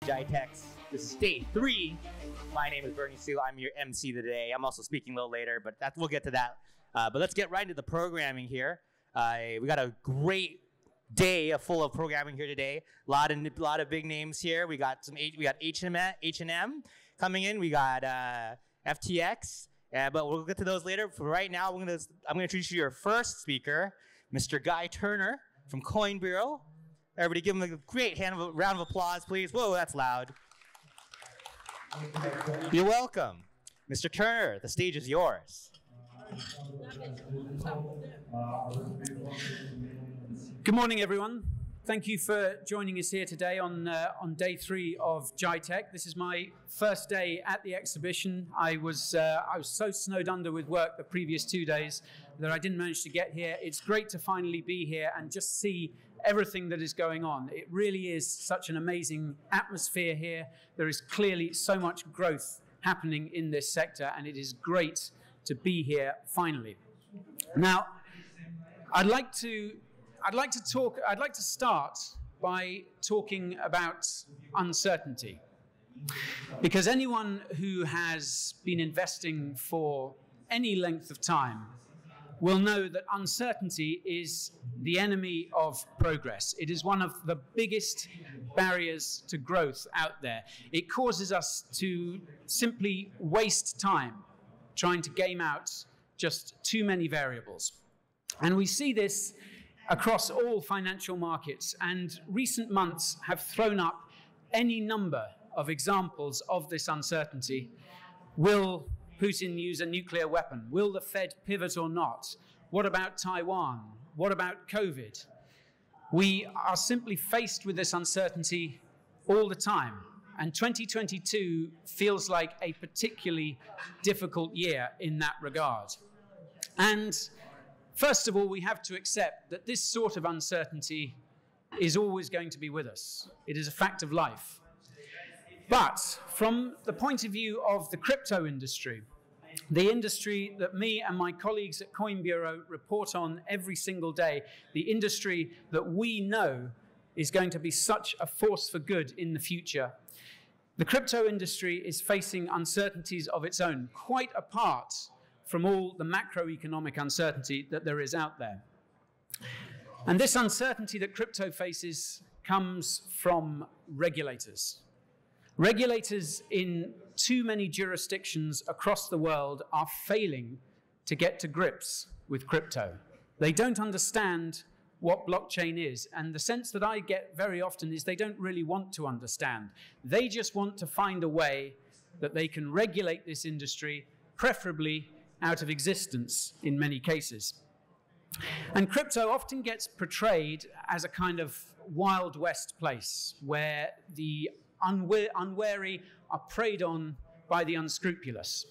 GITEX. This is day 3. My name is Bernie Sue. I'm your MC today. I'm also speaking a little later, but we'll get to that. But let's get right into the programming here. We got a great day full of programming here today. A lot of big names here. We got H&M coming in. We got FTX. But we'll get to those later. For right now, I'm going to introduce you to your first speaker, Mr. Guy Turner from CoinBureau. Everybody give him a great round of applause, please. Whoa, that's loud. You're welcome. Mr. Turner, the stage is yours. Good morning, everyone. Thank you for joining us here today on day 3 of GITEC. This is my first day at the exhibition. I was so snowed under with work the previous 2 days that I didn't manage to get here. It's great to finally be here and just see everything that is going on. It really is such an amazing atmosphere here. There is clearly so much growth happening in this sector, and it is great to be here finally. Now, I'd like to start by talking about uncertainty, because anyone who has been investing for any length of time will know that uncertainty is the enemy of progress. It is one of the biggest barriers to growth out there. It causes us to simply waste time trying to game out just too many variables. And we see this across all financial markets, and recent months have thrown up any number of examples of this uncertainty. Will Putin use a nuclear weapon? Will the Fed pivot or not? What about Taiwan? What about COVID? We are simply faced with this uncertainty all the time, and 2022 feels like a particularly difficult year in that regard. And first of all, we have to accept that this sort of uncertainty is always going to be with us. It is a fact of life. But from the point of view of the crypto industry, the industry that me and my colleagues at CoinBureau report on every single day, the industry that we know is going to be such a force for good in the future, the crypto industry is facing uncertainties of its own, quite apart from all the macroeconomic uncertainty that there is out there. And this uncertainty that crypto faces comes from regulators. Regulators in too many jurisdictions across the world are failing to get to grips with crypto. They don't understand what blockchain is, and the sense that I get very often is they don't really want to understand. They just want to find a way that they can regulate this industry, preferably out of existence in many cases. And crypto often gets portrayed as a kind of Wild West place where the unwary are preyed on by the unscrupulous.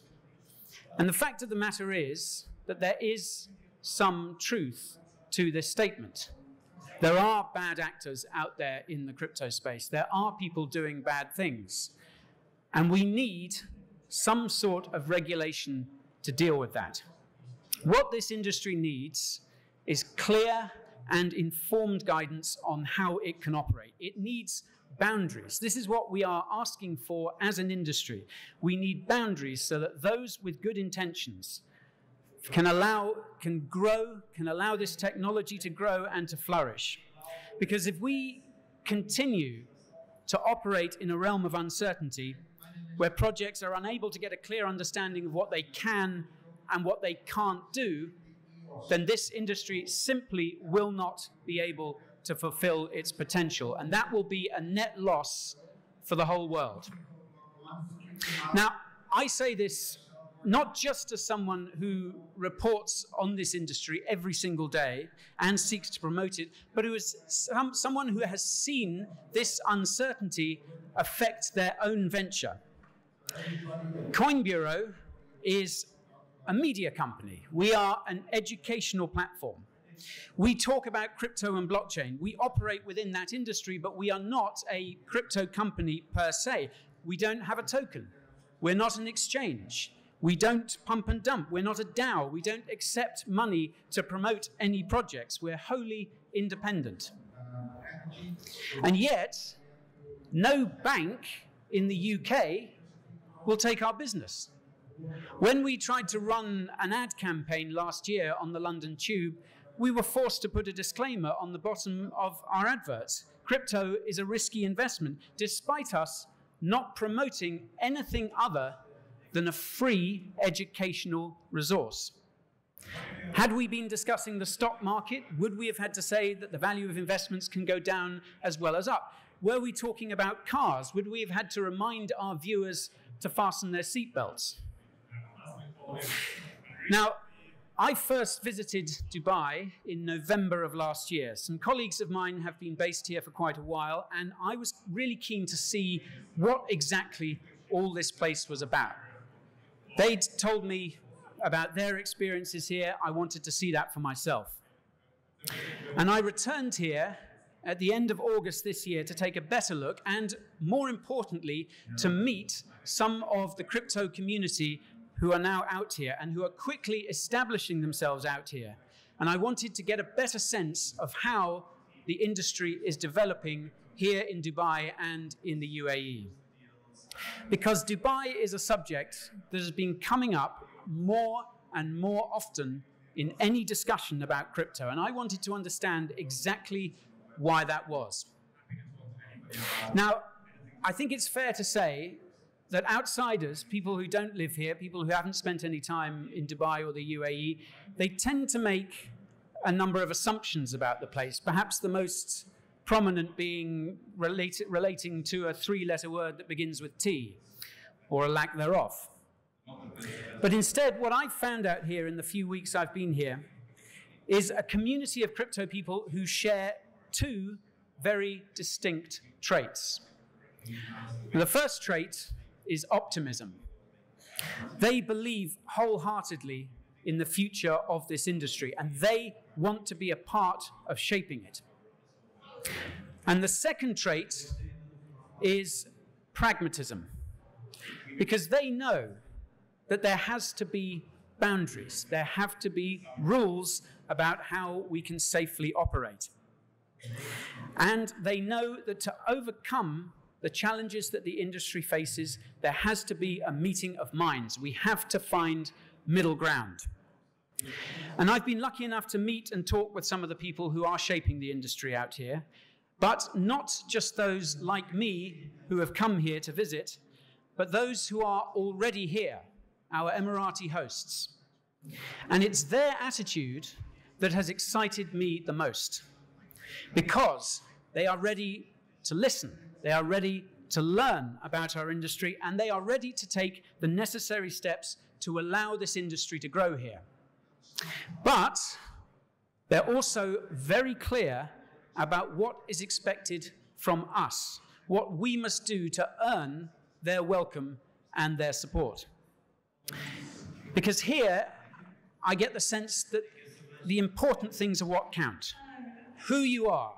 And the fact of the matter is that there is some truth to this statement. There are bad actors out there in the crypto space. There are people doing bad things. And we need some sort of regulation to deal with that. What this industry needs is clear and informed guidance on how it can operate. It needs boundaries. This is what we are asking for as an industry. We need boundaries so that those with good intentions can allow this technology to grow and to flourish. Because if we continue to operate in a realm of uncertainty, where projects are unable to get a clear understanding of what they can and what they can't do, then this industry simply will not be able to fulfill its potential. And that will be a net loss for the whole world. Now, I say this not just as someone who reports on this industry every single day and seeks to promote it, but who is someone who has seen this uncertainty affect their own venture. CoinBureau is a media company. We are an educational platform. We talk about crypto and blockchain. We operate within that industry, but we are not a crypto company per se. We don't have a token. We're not an exchange. We don't pump and dump. We're not a DAO. We don't accept money to promote any projects. We're wholly independent. And yet, no bank in the UK will take our business. When we tried to run an ad campaign last year on the London Tube, we were forced to put a disclaimer on the bottom of our adverts. Crypto is a risky investment, despite us not promoting anything other than a free educational resource. Had we been discussing the stock market, would we have had to say that the value of investments can go down as well as up? Were we talking about cars? Would we have had to remind our viewers to fasten their seatbelts? Now, I first visited Dubai in November of last year. Some colleagues of mine have been based here for quite a while, and I was really keen to see what exactly all this place was about. They'd told me about their experiences here. I wanted to see that for myself. And I returned here at the end of August this year to take a better look and, more importantly, to meet some of the crypto community who are now out here and who are quickly establishing themselves out here. And I wanted to get a better sense of how the industry is developing here in Dubai and in the UAE. Because Dubai is a subject that has been coming up more and more often in any discussion about crypto, and I wanted to understand exactly why that was. Now, I think it's fair to say that outsiders, people who don't live here, people who haven't spent any time in Dubai or the UAE, they tend to make a number of assumptions about the place, perhaps the most prominent being relating to a three-letter word that begins with T, or a lack thereof. But instead, what I've found out here in the few weeks I've been here is a community of crypto people who share two very distinct traits. The first trait is optimism. They believe wholeheartedly in the future of this industry, and they want to be a part of shaping it. And the second trait is pragmatism, because they know that there has to be boundaries, there have to be rules about how we can safely operate. And they know that to overcome the challenges that the industry faces, there has to be a meeting of minds. We have to find middle ground. And I've been lucky enough to meet and talk with some of the people who are shaping the industry out here, but not just those like me who have come here to visit, but those who are already here, our Emirati hosts. And it's their attitude that has excited me the most, because they are ready to listen, they are ready to learn about our industry, and they are ready to take the necessary steps to allow this industry to grow here. But they're also very clear about what is expected from us, what we must do to earn their welcome and their support. Because here, I get the sense that the important things are what count. Who you are,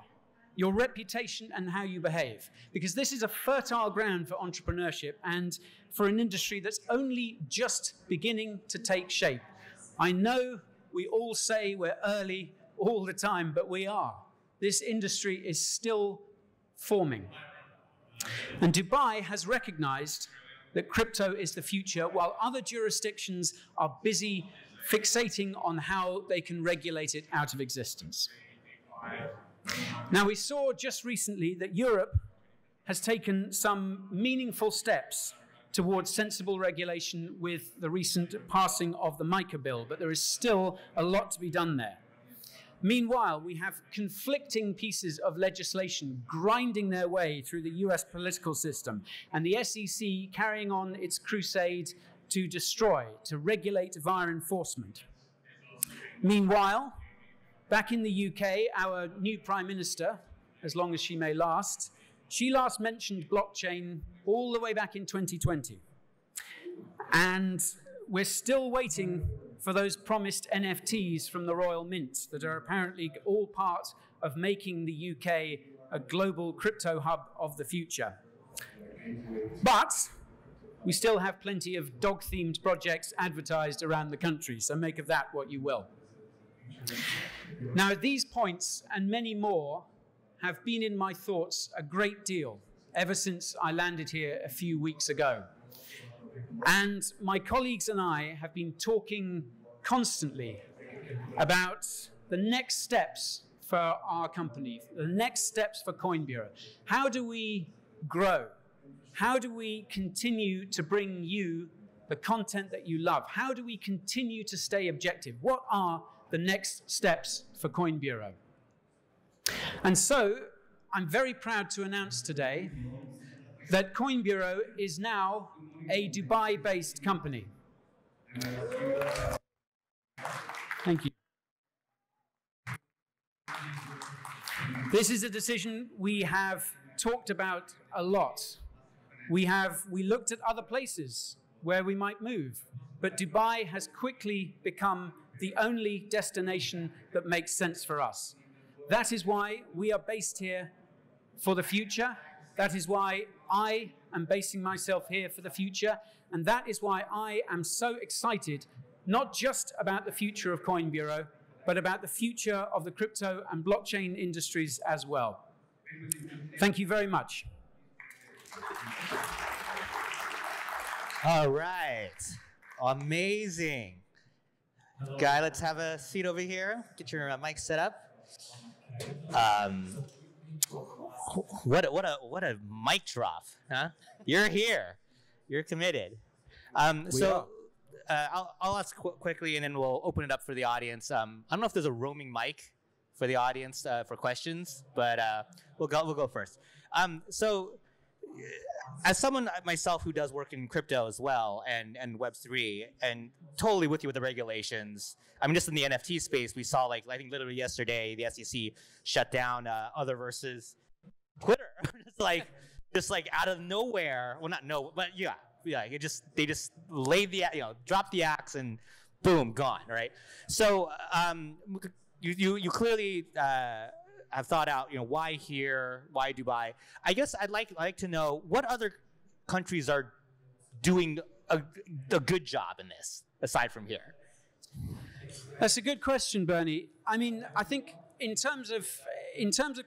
your reputation, and how you behave. Because this is a fertile ground for entrepreneurship and for an industry that's only just beginning to take shape. I know we all say we're early all the time, but we are. This industry is still forming. And Dubai has recognized that crypto is the future, while other jurisdictions are busy fixating on how they can regulate it out of existence. Now, we saw just recently that Europe has taken some meaningful steps towards sensible regulation with the recent passing of the MiCA bill, but there is still a lot to be done there. Meanwhile, we have conflicting pieces of legislation grinding their way through the US political system, and the SEC carrying on its crusade to destroy, to regulate via enforcement. Meanwhile, back in the UK, our new Prime Minister, as long as she may last, she last mentioned blockchain all the way back in 2020. And we're still waiting for those promised NFTs from the Royal Mint that are apparently all part of making the UK a global crypto hub of the future. But we still have plenty of dog-themed projects advertised around the country, so make of that what you will. Now, these points and many more have been in my thoughts a great deal ever since I landed here a few weeks ago. And my colleagues and I have been talking constantly about the next steps for our company, the next steps for CoinBureau. How do we grow? How do we continue to bring you the content that you love? How do we continue to stay objective? What are the next steps for CoinBureau? And so I'm very proud to announce today that CoinBureau is now a Dubai-based company. Thank you. This is a decision we have talked about a lot. We looked at other places where we might move, but Dubai has quickly become the only destination that makes sense for us. That is why we are based here for the future. That is why I am basing myself here for the future. And that is why I am so excited, not just about the future of CoinBureau, but about the future of the crypto and blockchain industries as well. Thank you very much. All right. Amazing. Guy, let's have a seat over here. Get your mic set up. What a mic drop, huh? You're here. You're committed. I'll ask quickly, and then we'll open it up for the audience. I don't know if there's a roaming mic for the audience for questions, but we'll go first. As someone myself who does work in crypto as well and Web3, and totally with you with the regulations. I mean, just in the NFT space, we saw I think literally yesterday the SEC shut down Other versus Twitter. just like out of nowhere. Well, not no, but yeah. They just laid dropped the axe and boom, gone. Right. So you clearly have thought out why here, why Dubai. I guess I'd like to know what other countries are doing a good job in this aside from here. That's a good question, Bernie. I mean, I think in terms of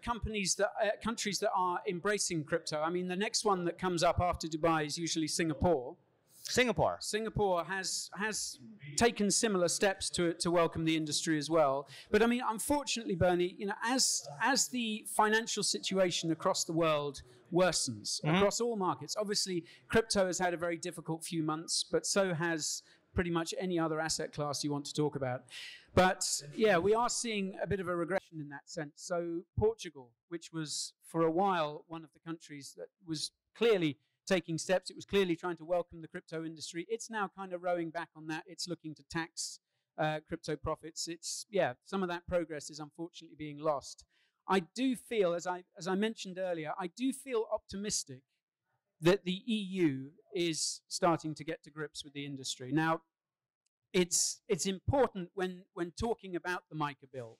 countries that are embracing crypto, I mean, the next one that comes up after Dubai is usually Singapore. Singapore has taken similar steps to welcome the industry as well. But I mean, unfortunately, Bernie, as the financial situation across the world worsens, across all markets, obviously crypto has had a very difficult few months, but so has pretty much any other asset class you want to talk about. But yeah, we are seeing a bit of a regression in that sense. So Portugal, which was for a while one of the countries that was clearly taking steps, it was clearly trying to welcome the crypto industry. It's now kind of rowing back on that. It's looking to tax crypto profits. Some of that progress is unfortunately being lost. I do feel, as I mentioned earlier, I do feel optimistic that the EU is starting to get to grips with the industry. Now, it's important when talking about the MiCA bill.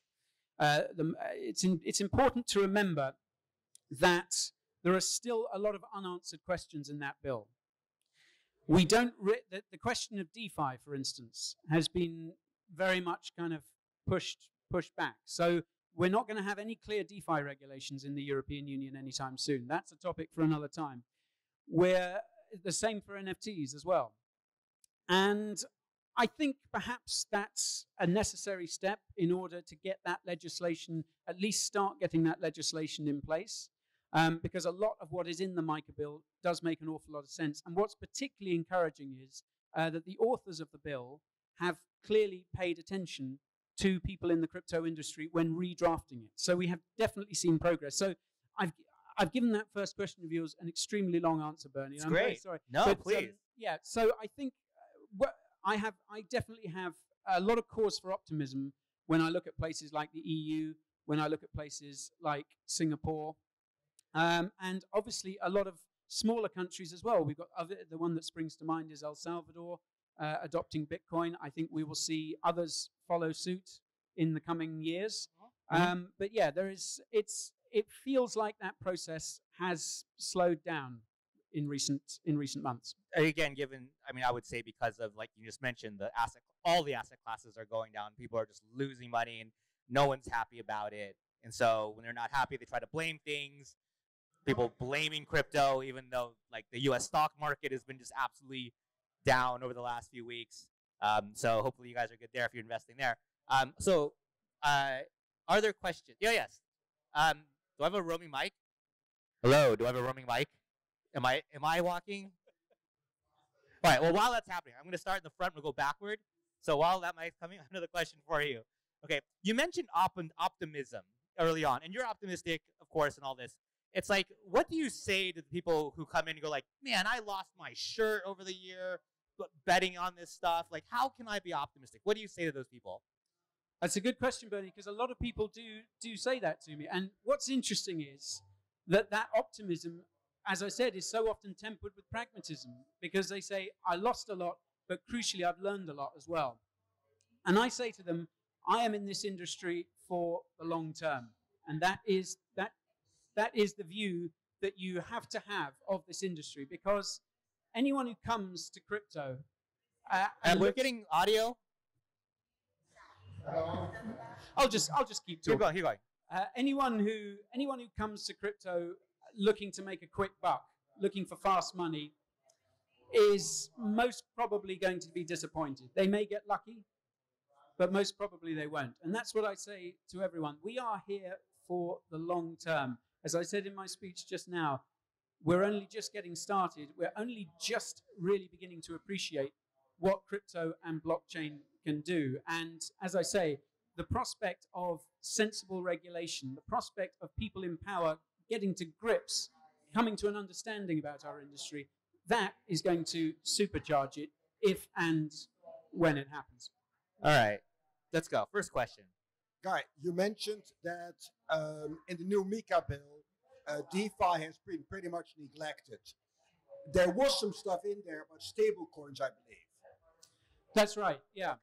It's important to remember that there are still a lot of unanswered questions in that bill. The question of DeFi, for instance, has been very much kind of pushed back. So we're not going to have any clear DeFi regulations in the European Union anytime soon. That's a topic for another time. We're the same for NFTs as well. And I think perhaps that's a necessary step in order to get that legislation, at least start getting that legislation in place. Because a lot of what is in the MiCA bill does make an awful lot of sense. And what's particularly encouraging is that the authors of the bill have clearly paid attention to people in the crypto industry when redrafting it. So we have definitely seen progress. So I've given that first question of yours an extremely long answer, Bernie. It's I'm great. very sorry. No, but, please. So I think I definitely have a lot of cause for optimism when I look at places like the EU, when I look at places like Singapore, and obviously a lot of smaller countries as well. We've got the one that springs to mind is El Salvador adopting Bitcoin. I think we will see others follow suit in the coming years. But yeah, it feels like that process has slowed down in recent months. Again, I would say because of, like you just mentioned, all the asset classes are going down. People are just losing money and no one's happy about it. And so when they're not happy, they try to blame things. people blaming crypto, even though like the U.S. stock market has been just absolutely down over the last few weeks. So hopefully you guys are good there if you're investing there. Are there questions? Yeah, yes. Do I have a roaming mic? Hello, do I have a roaming mic? Am I walking? All right, well, while that's happening, I'm going to start in the front. We'll go backward. So while that mic's coming, I have another question for you. Okay, you mentioned optimism early on, and you're optimistic, of course, and all this. It's like, what do you say to the people who come in and go like, man, I lost my shirt over the year betting on this stuff. Like, how can I be optimistic? What do you say to those people? That's a good question, Bernie, because a lot of people do say that to me. And what's interesting is that optimism, as I said, is so often tempered with pragmatism, because they say, I lost a lot, but crucially, I've learned a lot as well. And I say to them, I am in this industry for the long term. And that is the view that you have to have of this industry, because anyone who comes to crypto... and we're getting audio. I'll just keep talking. Keep going. Anyone who comes to crypto looking to make a quick buck, looking for fast money, is most probably going to be disappointed. They may get lucky, but most probably they won't. And that's what I say to everyone. We are here for the long term. As I said in my speech just now, we're only just getting started. We're only just really beginning to appreciate what crypto and blockchain can do. And as I say, the prospect of sensible regulation, the prospect of people in power getting to grips, coming to an understanding about our industry, that is going to supercharge it if and when it happens. All right, let's go. First question. Guy, you mentioned that in the new MiCA bill, DeFi has been pretty much neglected. There was some stuff in there about stable coins, I believe. That's right, yeah.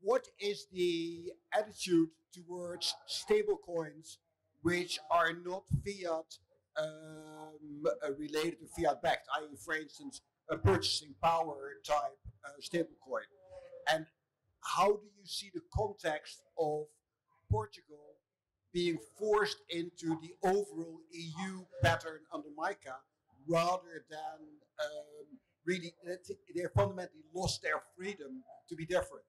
What is the attitude towards stable coins which are not fiat related to fiat backed, i.e., for instance, a purchasing power type stable coin? And how do you see the context of Portugal being forced into the overall EU pattern under MiCA rather than really, they fundamentally lost their freedom to be different?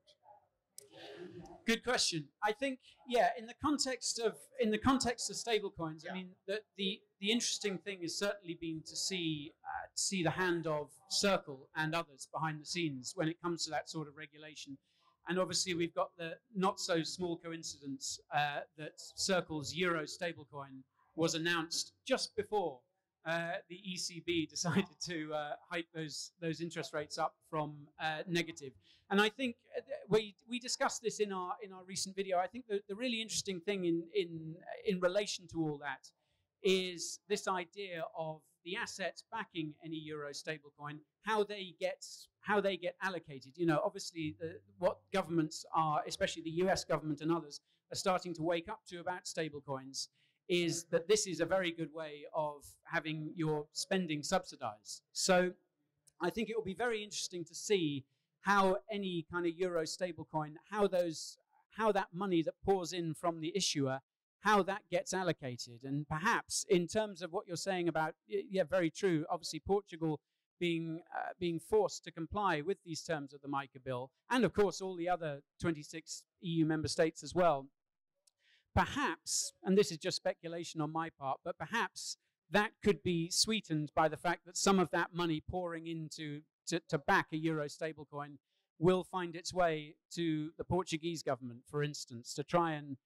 Good question. I think, yeah, in the context of stablecoins, I mean, the interesting thing has certainly been to see the hand of Circle and others behind the scenes when it comes to that sort of regulation. And obviously, we've got the not so small coincidence that Circle's Euro stablecoin was announced just before the ECB decided to hike those interest rates up from negative. And I think we discussed this in our recent video. I think the really interesting thing in relation to all that is this idea of the assets backing any Euro stablecoin, how they get allocated. You know, obviously what governments are, especially the US government and others, are starting to wake up to about stablecoins, is that this is a very good way of having your spending subsidized. So I think it will be very interesting to see how any kind of Euro stablecoin, how that money that pours in from the issuer, how that gets allocated. And perhaps in terms of what you're saying about, yeah, very true, obviously Portugal being forced to comply with these terms of the MiCA bill, and of course all the other 26 EU member states as well. Perhaps, and this is just speculation on my part, but perhaps that could be sweetened by the fact that some of that money pouring into to back a Euro stablecoin will find its way to the Portuguese government, for instance, to try and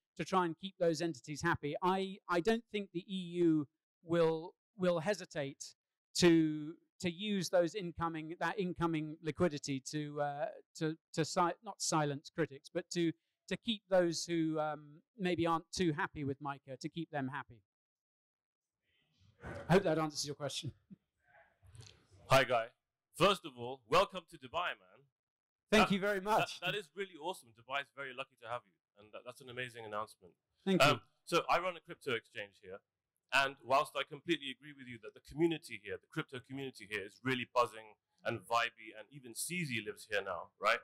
keep those entities happy. I don't think the EU will hesitate to use that incoming liquidity to not silence critics, but to keep those who maybe aren't too happy with MiCA, to keep them happy. I hope that answers your question. Hi, Guy. First of all, welcome to Dubai, man. Thank you very much. That is really awesome. Dubai is very lucky to have you, and that's an amazing announcement. Thank you. So I run a crypto exchange here, and whilst I completely agree with you that the community here, the crypto community here, is really buzzing and vibey, and even CZ lives here now, right?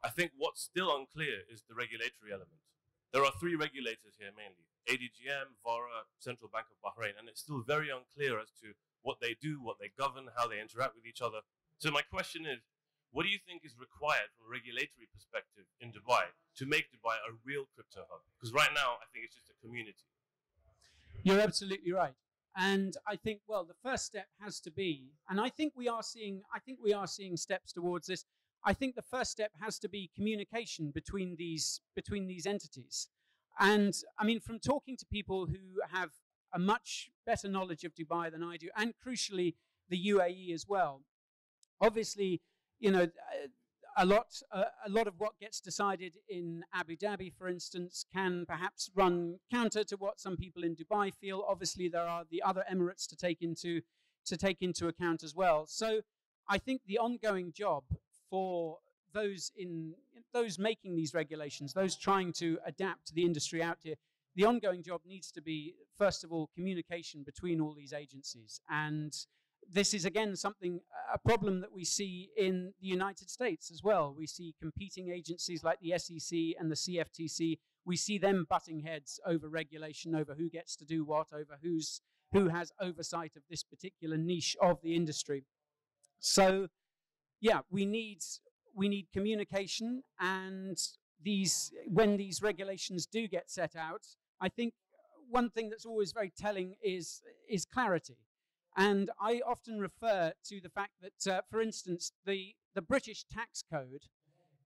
I think what's still unclear is the regulatory element. There are 3 regulators here mainly: ADGM, VARA, Central Bank of Bahrain, and it's still very unclear as to what they do, what they govern, how they interact with each other. So my question is, what do you think is required from a regulatory perspective in Dubai to make Dubai a real crypto hub? Because right now, I think it's just a community. You're absolutely right. And I think, well, the first step has to be, and I think we are seeing steps towards this. I think the first step has to be communication between these entities. And I mean, from talking to people who have a much better knowledge of Dubai than I do, and crucially the UAE as well, obviously, you know, a lot of what gets decided in Abu Dhabi, for instance, can perhaps run counter to what some people in Dubai feel. Obviously, there are the other Emirates to take into account as well. So I think the ongoing job for those making these regulations, those trying to adapt to the industry out here, the ongoing job needs to be, first of all, communication between all these agencies. And this is, again, a problem that we see in the United States as well. We see competing agencies like the SEC and the CFTC. We see them butting heads over regulation, over who gets to do what, over who has oversight of this particular niche of the industry. So, yeah, we need communication, and when these regulations do get set out, I think one thing that's always very telling is clarity. And I often refer to the fact that, for instance, the British tax code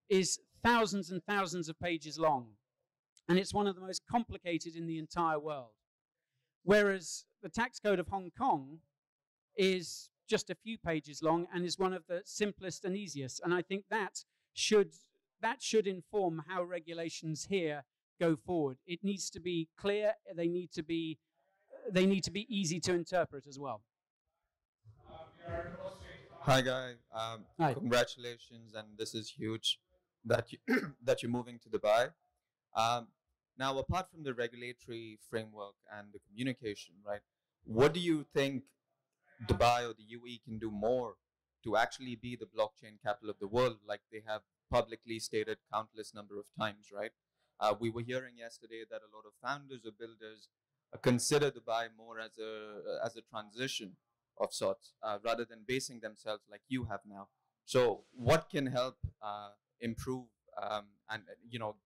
is thousands and thousands of pages long, and it's one of the most complicated in the entire world. Whereas the tax code of Hong Kong is just a few pages long and is one of the simplest and easiest. And I think that should inform how regulations here go forward. It needs to be clear. They need to be easy to interpret as well. Hi, guys. Hi. Congratulations, and this is huge that that you're moving to Dubai. Now, apart from the regulatory framework and the communication, right? What do you think Dubai or the UAE can do more to actually be the blockchain capital of the world, like they have publicly stated countless number of times, right? We were hearing yesterday that a lot of founders or builders consider Dubai more as a transition of sorts, rather than basing themselves like you have now. So what can help improve and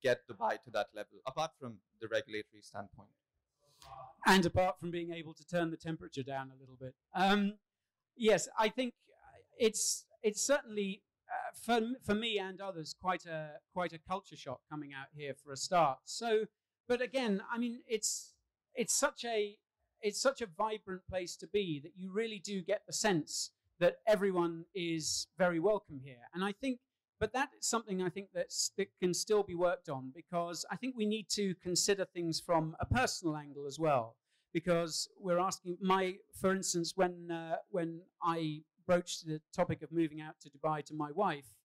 get Dubai to that level, apart from the regulatory standpoint? And apart from being able to turn the temperature down a little bit. Yes, I think it's certainly, for me and others, quite a culture shock coming out here for a start. So, but again, I mean, it's such a vibrant place to be that you really do get the sense that everyone is very welcome here. And I think, but that is something I think that can still be worked on, because I think we need to consider things from a personal angle as well. Because we're asking, for instance, when I broached the topic of moving out to Dubai to my wife,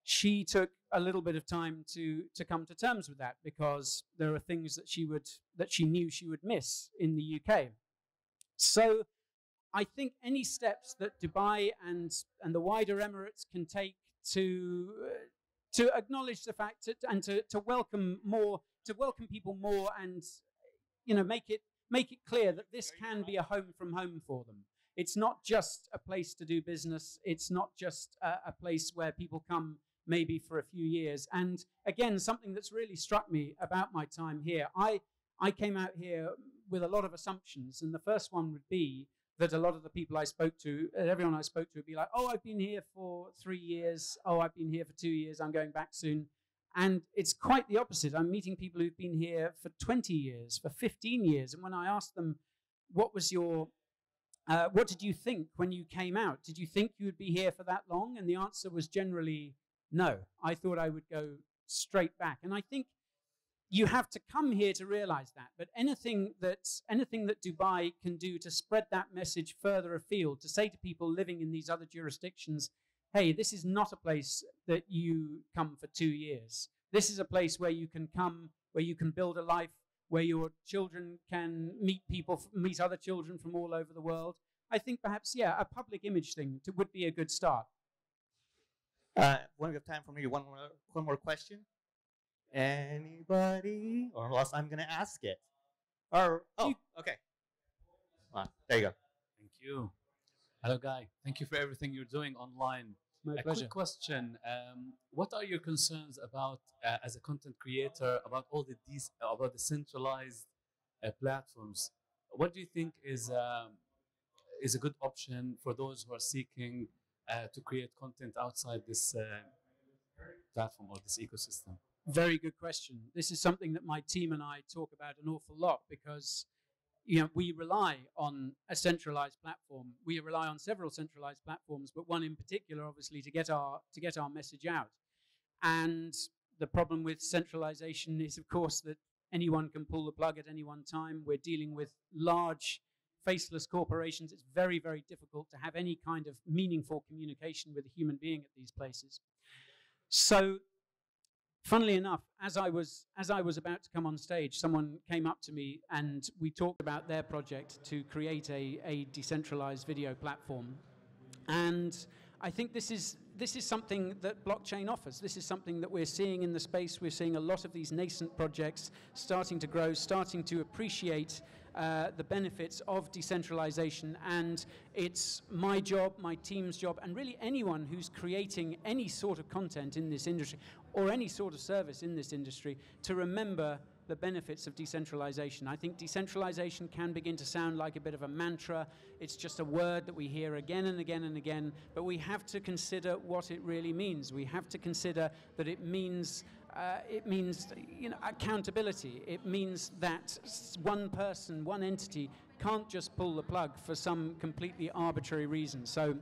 she took a little bit of time to come to terms with that, because there are things that she knew she would miss in the UK. So I think any steps that Dubai and the wider Emirates can take to acknowledge the fact and to welcome people more, and make it clear that this can be a home from home for them. It's not just a place to do business. It's not just a place where people come maybe for a few years. And again, something that's really struck me about my time here, I came out here with a lot of assumptions. And the first one would be that a lot of the people I spoke to, everyone I spoke to would be like, oh, I've been here for 3 years. Oh, I've been here for 2 years. I'm going back soon. And it's quite the opposite. I'm meeting people who've been here for 20 years, for 15 years. And when I asked them, what did you think when you came out? Did you think you would be here for that long? And the answer was generally no. I thought I would go straight back. And I think you have to come here to realize that. But anything that Dubai can do to spread that message further afield, to say to people living in these other jurisdictions, hey, this is not a place that you come for 2 years. This is a place where you can come, where you can build a life, where your children can meet other children from all over the world. I think perhaps, yeah, a public image thing would be a good start. One good time for maybe one more question. Anybody? Or else I'm going to ask it. Or okay. There you go. Thank you. Hello, Guy. Thank you for everything you're doing online. My A pleasure. quick question. What are your concerns about, as a content creator, about all about the centralized platforms? What do you think is a good option for those who are seeking to create content outside this platform or this ecosystem? Very good question. This is something that my team and I talk about an awful lot because we rely on a centralized platform. We rely on several centralized platforms, but one in particular, obviously, to get our message out. And the problem with centralization is, of course, that anyone can pull the plug at any one time. We're dealing with large, faceless corporations. It's very, very difficult to have any kind of meaningful communication with a human being at these places. So, funnily enough, as I was about to come on stage, someone came up to me and we talked about their project to create a decentralized video platform. And I think this is something that blockchain offers. This is something that we're seeing in the space. We're seeing a lot of these nascent projects starting to grow, starting to appreciate the benefits of decentralization. And it's my job, my team's job, and really anyone who's creating any sort of content in this industry or any sort of service in this industry to remember the benefits of decentralization. I think decentralization can begin to sound like a bit of a mantra. It's just a word that we hear again and again and again, but we have to consider what it really means. We have to consider that it means accountability. It means that one person, one entity can't just pull the plug for some completely arbitrary reason. So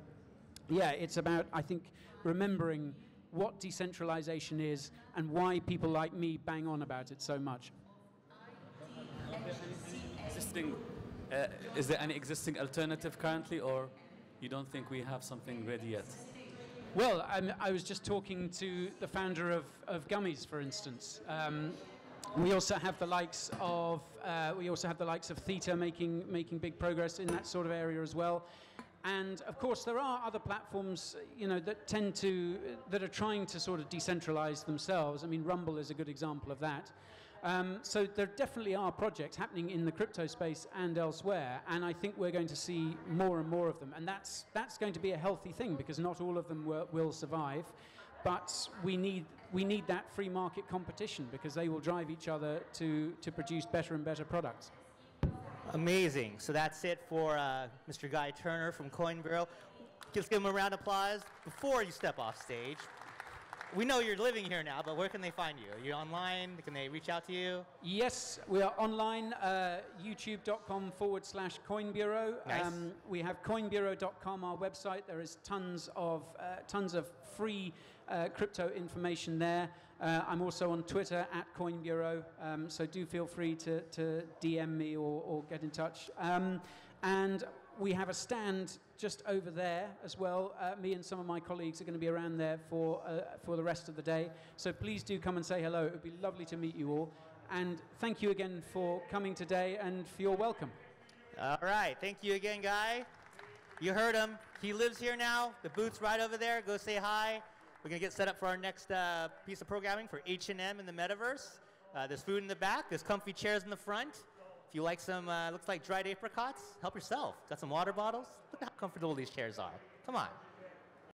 yeah, it's about, I think, remembering what decentralization is and why people like me bang on about it so much. Is there any existing alternative currently, or you don't think we have something ready yet? Well, I was just talking to the founder of Gummies, for instance. We also have the likes of Theta making big progress in that sort of area as well. And of course, there are other platforms, that are trying to sort of decentralize themselves. I mean, Rumble is a good example of that. So there definitely are projects happening in the crypto space and elsewhere, and I think we're going to see more and more of them. And that's going to be a healthy thing because not all of them will survive, but we need that free market competition because they will drive each other to produce better and better products. Amazing. So that's it for Mr. Guy Turner from CoinBureau. Just give him a round of applause before you step off stage. We know you're living here now, but where can they find you? Are you online? Can they reach out to you? Yes, we are online, youtube.com/CoinBureau. Nice. We have coinbureau.com, our website. There is tons of free crypto information there. I'm also on Twitter @CoinBureau, so do feel free to DM me or get in touch. And we have a stand just over there as well. Me and some of my colleagues are going to be around there for the rest of the day. So please do come and say hello. It would be lovely to meet you all. And thank you again for coming today and for your welcome. All right. Thank you again, Guy. You heard him. He lives here now. The booth's right over there. Go say hi. We're going to get set up for our next piece of programming for H&M in the metaverse. There's food in the back. There's comfy chairs in the front. If you like some, looks like dried apricots, help yourself. Got some water bottles? Look how comfortable these chairs are. Come on.